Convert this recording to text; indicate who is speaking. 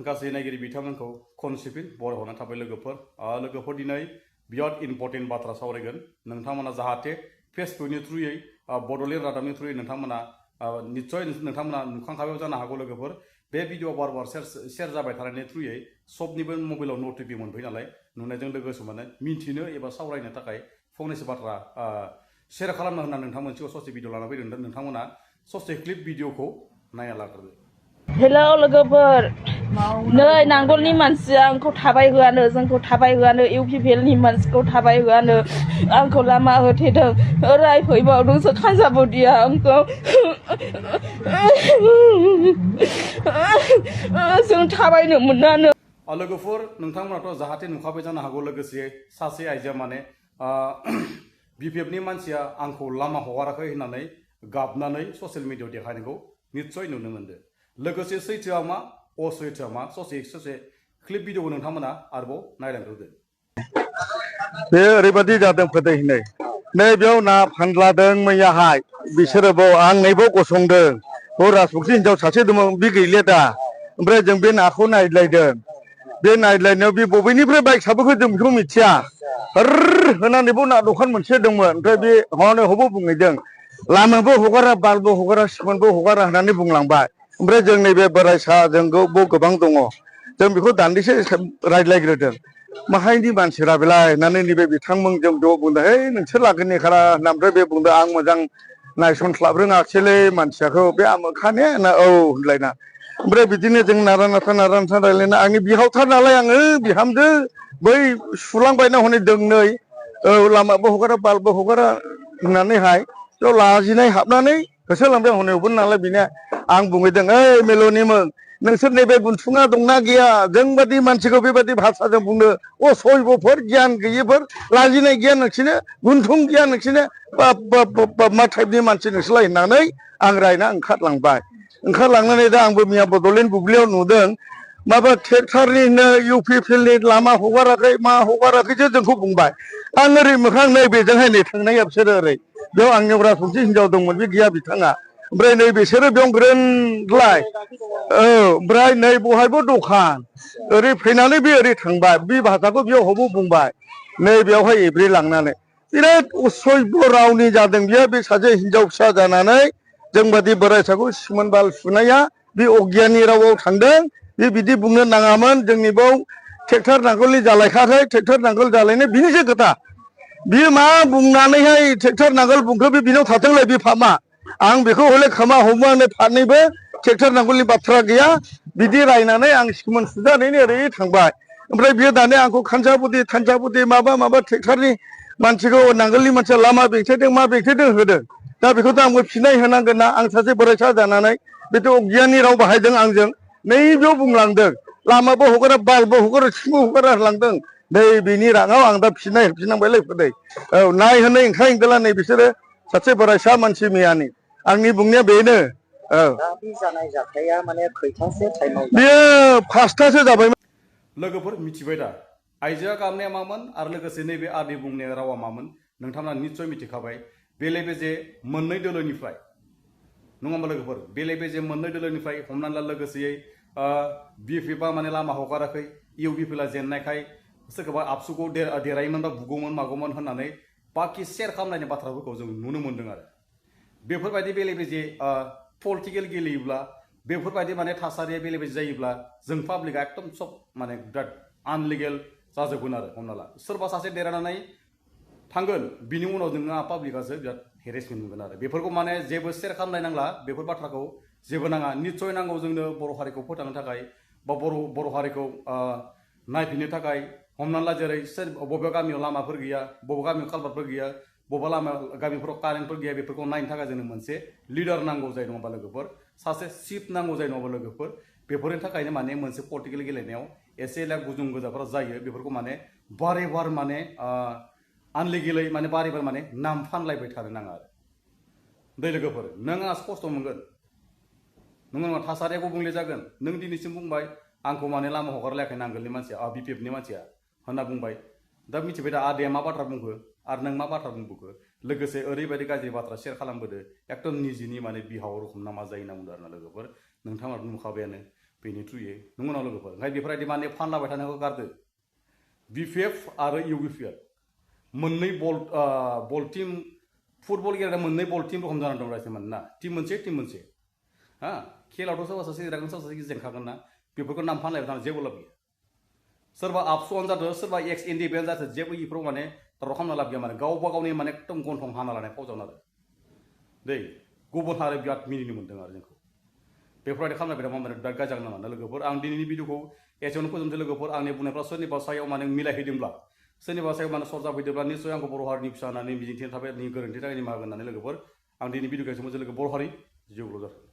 Speaker 1: गासै नायगिरि बिथांमोनखौ खनसेफिन बरायहरनाय थाबाय लोगोफोर दिनै बिराद इम्पर्टेन्ट बाथ्रा सावरायगोन नोंथांमोना जाहाथे फेसबुकनि थ्रुयै बड'लेण्ड रादाबनि थ्रुयै नोंथांमोना निश्चय नोंथांमोना नुखांखाबाय जानो हागौ लोगोफोर बे भिडिअ बार बार शेयार जाबाय थानायनि थ्रुयै सबनिबो मबाइलाव नटिफिकेसन मोनफैयो नालाय नुनायजों लोगोसे माने मिन्थिनो एबा सावरायनो थाखाय फंनैसो बाथ्रा शेयार खालामनो होनना नोंथांमोनसिखौ ससे भिडिअ लाना फैदों नोंथांमोना ससे क्लिप भिडिअखौ नायना लाग्रोदो।
Speaker 2: हेलौ लोगोफोर नै नांगलनि मानसिया आंखौ थाबाय होआनो जोंखौ थाबाय होआनो इउपिपिएलनि मानसिखौ थाबाय होआनो आंखौ लामा होथेदों रायफैबावदोंसो खानजाबदिया आंखौ जों थाबायनो मोनानो।
Speaker 1: लोगोफोर नोंथांमोनाथ' जाहाथे नुखाबाय जानो हागौ लोगोसे सासे आइजोआ माने बिपिएफनि मानसिया आंखौ लामा हगाराखै होननानै गाबनानै ससियेल मिडियायाव देखायनायखौ निश्चय नुनो मोनदों। लोगोसे सैथोआ मा असैथोआ मा ससे क्लिप भिडिअखौ नोंथांमोना आरोबाव नायलांग्रोदो।
Speaker 3: बे ओरैबायदि जादों फोथायनाय नै बेयाव ना फानलादों मैयाहाय बिसोरो बाव आं नैबाव गसंदों बाव राजबंसि हिनजाव सासे दंमोन बे गैले दा ओमफ्राय जों बे नाखौ नायलायदों बे नायलायनायाव बे बबेनिफ्राय बाइक साबोखो जों बेखौ मिथिया होनानै बाव ना दखान मोनसे दंमोन ओमफ्राय बे हनै हबाव बुंहैदों लामाबो हगारा बारबो हगारा सिमोनबो हगारा होननानै बुंलांबाय ओमफ्राय जों नैबे बोराय साहाजों गोबां दङ जों बेखौ दान्दिसे रायज्लायग्रोदों माहायनि मानसिरा बेलाय होननानै नैबे बिथांमोनजों ज' बुंदों है नोंसोर लागोननि खारा होनना ओमफ्राय बे बुंदों आं मोजां नायसनस्लाब रोङाखिसैलै मानसियाखौ बे आमोखाने होनना औ होनलायना ओमफ्राय बिदिनो जों नारा नाथा रायज्लायना आंनि बिहावथार नालाय आङो बिहामजो बै सुलांबायना हनै दोंनै औ लामाबो हगारा बालबो हगारा होननानैहाय ज' लाजिनाय हाबनानै होसोलांबाय हनैयावबो नालाय बेनो आं बुंहैदों ओइ मेल'निमोन नोंसोर नैबे गुन्थुङा दंना गैया जोंबादि मानसिखौ बेबादि भाषाजों बुंनो असभ्यफोर गियान गैयिफोर लाजिनाय गैया नोंसिनो गुन्थुं गैया नोंसिनो मा टाइपनि मानसि नोंसोरलाय होननानै आं रायना ओंखारलांनानै दा आंबो मैया बड'लेण्ड बुब्लियाव नुदों माबा ट्रेक्टरनिनो इउपिपिएलनि लामा हगाराखै मा हगाराखैसो जोंखौ बुंबाय आं ओरै मोखां नै बेजोंहाय नै थांनाया बिसोरो ओरै बेयाव आंनियाव राजबंसि हिनजाव दंमोन बे गैया बिथाङा ओमफ्राय नै बिसोरो बेयाव ग्रोनलाय औ ओमफ्राय नै बहायबो दखान ओरै फैनानै बे ओरै थांबाय बे भाषाखौ बेयाव हबो बुंबाय नै बेयावहाय एब्रेलांनानै बिराद असभ्य रावनि जादों बियो बे सासे हिनजाव फिसा जानानै जोंबादि बोरायसाखौ सिमोन बाल सुनाया बे अगियाननि रावाव थांदों बे बिदि बुंनो नाङामोन जोंनि बाव ट्रेक्टर नांगोलनि जालायखाखै ट्रेक्टर नांगोल जालायनाय बिनिसो खोथा बियो मा बुंनानैहाय ट्रेक्टर नांगोल बुंखो बे बिनाव थाथोंलाय बे फामा आं बेखौ हले खोमा हमो आंनो फारनैबो ट्रेक्टर नांगोलनि बाथ्रा गैया बिदि रायनानै आं सिमोन सुजानानै ओरै थांबाय ओमफ्राय बियो दाने आंखौ खानसाबुदि माबा ट्रेक्टरनि मानसिखौ नांगोलनि मानसिया लामा बेंथेदों मा बेंथेदों होदों दा बेखौथ' आंबो फिनाय होनांगोन ना आं सासे बोरायसा जानानै बेथ' अगियाननि राव बाहायदों आंजों नैबेयाव बुंलांदों लामाबो हगारा बालबो हगारा सिंबो हगारा होलांदों नै बेनि रागाव आं दा फिनाय होफिननांबायलै फोदै औ नाय होनै ओंखाय ओंखाला नै बिसोरो सासे बोरायसा मानसि मैयानि आंनि बुंनाया बेनो औ
Speaker 4: जानाय जाथाया माने खैथासो टाइमाव
Speaker 3: बेयो 5थासो जाबायमोन।
Speaker 1: लोगोफोर मिथिबाय दा आइजोआ गाबनाया मामोन आरो लोगोसे नैबे आदै बुंनाय रावा मामोन नोंथांमोना निश्चय मिथिखाबाय बेले बेजे मोननै दोलोनिफ्राय नङा होमबा लोगोफोर बेले बेजे मोननै दोलोनिफ्राय हमनानै ला लोगोसेयै बिपिएफआ माने लामा हगाराखै इउपिपिएलआ जेननायखाय सोरखौबा आबसुखौ देरायोमोन बा बुगौमोन मागौमोन होननानै बाखि शेयार खालामनायनि बाथ्राफोरखौ जों नुनो मोन्दों आरो बेफोरबायदि बेले बेजे पलिटिकेल गेलेयोब्ला बेफोरबायदि माने थासारिया बेले बेजे जायोब्ला जों पाब्लिकआ एकदम सब माने बिराद आनलिगेल जाजोबगोन आरो हमना ला सोरबा सासे देरहानानै थांगोन बिनि उनाव नोङो पाब्लिकआसो बिराद हेरेसमेन्ट मोनगोन आरो बेफोरखौ माने जेबो शेयार खालामनाय नांला बेफोर बाथ्राखौ जेबो नाङा निश्चय नांगौ जोंनो बर' हारिखौ फोथांनो थाखाय बा बर' हारिखौ नायफिननो थाखाय हमना ला जेरै बबेबा गामियाव लामाफोर गैया बबेबा गामियाव कालभार्टफोर गैया बबेबा गामिफोराव कारेन्टफोर गैया बेफोरखौ नायनो थाखाय जोंनो मोनसे लिडार नांगौ जायो नङाबा लोगोफोर सासे चिफ नांगौ जायो नङाबा लोगोफोर बेफोरनि थाखायनो माने मोनसे पलिटिकेल गेलेनायाव एसे एला गुजुं गोजाफोरा जायो बेफोरखौ माने बारे बार माने आनलिगेलै माने बारे बार माने नाम फानलायबाय थानो नाङा आरो दै लोगोफोर नों आंहा खस्थ' मोनगोन नङा थासारिया गुबुंले जागोन नों दिनैसिम बुंबाय आंखौ माने लामा हगारलायाखै नांगोलनि मानसिया बिपिएफनि मानसिया होनना बुंबाय दा मिथिबाय दा आदैया मा बाथ्रा बुंखो आरो नों मा बाथ्रा बुंबोखो लोगोसे ओरैबायदि गाज्रि बाथ्रा शेयार खालामबोदो एकदम निजिनि माने बिहाव रखम ना मा जायो होनना बुंदों आरो ना लोगोफोर नोंथाङा नुखाबायानो बेनि थ्रुयै नंगौना लोगोफोर ओंखायनो बेफोरबायदि माने फानलाबाय थानायखौ गारदो BPF आरो UPPF मोननै बल टीम फुटबल गेलेग्रा मोननै बल टीम रखम जानानै दं रायजो मानोना टीम मोनसे हा खेलावथ' सोरबा सासे देरहागोन सोरबा सासे जेनखागोन ना बेफोरखौ नाम फानलायबाय थानानै जेबो लाब गैया सोरबा आबसुआनो जादों सोरबा एक्स एनडिबियानो जादों जेबो इफोराव माने दावराव खालामना लाब गैया माने गावबा गावनि माने एकदम गन्थं हाना लानाय फावजावनो आरो दै गुबुन हारि बिराद मिनिनो मोन्दों आरो जोंखौ बेफोरबायदि खालामनाय बिराद माने बिराद गाज्रि जागोन नामा लोगोफोर आं दिनैनि भिडिअखौ एसेयावनो फोजोबनोसै लोगोफोर आंनि बुंनायफ्रा सोरनिबा सायाव माने मिलायहैदोंब्ला सोरनिबा सायाव माने सरजा फैदोंब्ला निस्सय आंखौ बर' हारिनि फिसा होननानै मिजिंथिनाय थाबाय गोरोन्थि थाखाय निमाहा होगोन होननानै लोगोफोर आं दिनै भिडिअखौ एसेयावनो लोगो बर' हारि जिउ